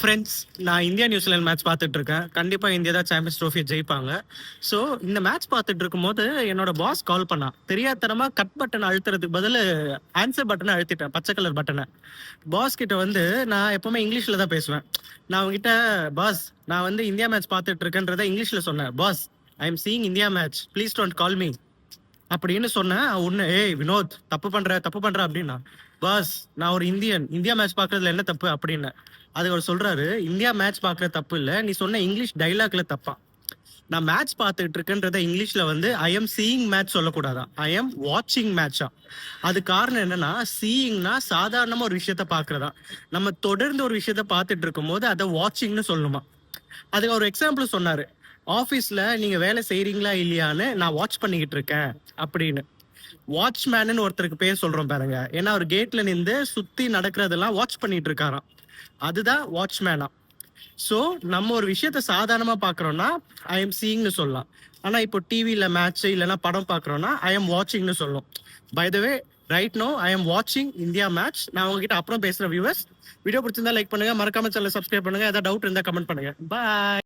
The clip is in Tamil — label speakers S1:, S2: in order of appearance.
S1: ஃப்ரெண்ட்ஸ், நான் இந்தியா நியூசிலாந்து மேட்ச் பார்த்துட்டு இருக்கேன். கண்டிப்பா இந்தியா தான் சாம்பியன்ஸ் ட்ரோஃபியை ஜெயிப்பாங்க. ஸோ இந்த மேட்ச் பார்த்துட்டு இருக்கும்போது என்னோட பாஸ் கால் பண்ணா. தெரியாத்தனமா கட் பட்டன் அழுத்துறதுக்கு பதிலு ஆன்சர் பட்டனை அழுத்திட்டேன், பச்சை கலர் பட்டனை. பாஸ் கிட்ட வந்து நான் எப்பவுமே இங்கிலீஷ்ல தான் பேசுவேன். நான் அவங்ககிட்ட, பாஸ் நான் வந்து இந்தியா மேட்ச் பார்த்துட்டு இருக்கேன்றதை இங்கிலீஷ்ல சொன்னேன். Boss, I am seeing India match, please don't call me அப்படின்னு சொன்னேன். ஒன்னு, ஏய் வினோத், தப்பு பண்ற அப்படின்னா. பாஸ், நான் ஒரு இந்தியா மேட்ச் பாக்குறதுல என்ன தப்பு அப்படின்னு. அது அவர் சொல்றாரு, இந்தியா மேட்ச் பாக்குற தப்பு இல்ல, நீ சொன்ன இங்கிலீஷ் டைலாக்ல தப்பா. நான் மேட்ச் பார்த்துட்டு இருக்கேன்றத இங்கிலீஷ்ல வந்து ஐ எம் சீயிங் மேட்ச் சொல்லக்கூடாதா, ஐ எம் வாட்சிங் மேட்சா. அது காரணம் என்னன்னா, சீயிங்னா சாதாரணமா ஒரு விஷயத்த பாக்குறதா. நம்ம தொடர்ந்து ஒரு விஷயத்த பார்த்துட்டு இருக்கும் போது அதை வாட்சிங்னு சொல்லணுமா. அதுக்கு ஒரு எக்ஸாம்பிள் சொன்னாரு. ஆபீஸ்ல நீங்க வேலை செய்யறீங்களா இல்லையான்னு நான் வாட்ச் பண்ணிக்கிட்டு இருக்கேன் அப்படின்னு. வாட்ச்மேன் ஒருத்தருக்கு பேர் சொல்றோம் பாருங்க. ஏன்னா அவர் கேட்ல நின்று சுத்தி நடக்கிறதெல்லாம் வாட்ச் பண்ணிட்டு இருக்காராம். அதுதான் வாட்ச்மேனா. சோ நம்ம ஒரு விஷயத்த சாதாரணமா பாக்குறோம்னா ஐ எம் சீயிங்னு சொல்லலாம். ஆனா இப்போ டிவில மேட்ச் இல்லைன்னா படம் பாக்குறோம்னா ஐ எம் வாட்சிங்னு சொல்லும். By the way, right no I am வாட்சிங் இந்தியா மேட்ச். நான் உங்ககிட்ட அப்புறம் பேசுற வியூவர்ஸ். வீடியோ பிடிச்சிருந்தா லைக் பண்ணுங்க, மறக்காம சேனலை சப்ஸ்கிரைப் பண்ணுங்க. ஏதாவது டவுட் இருந்தா கமெண்ட் பண்ணுங்க. பாய்.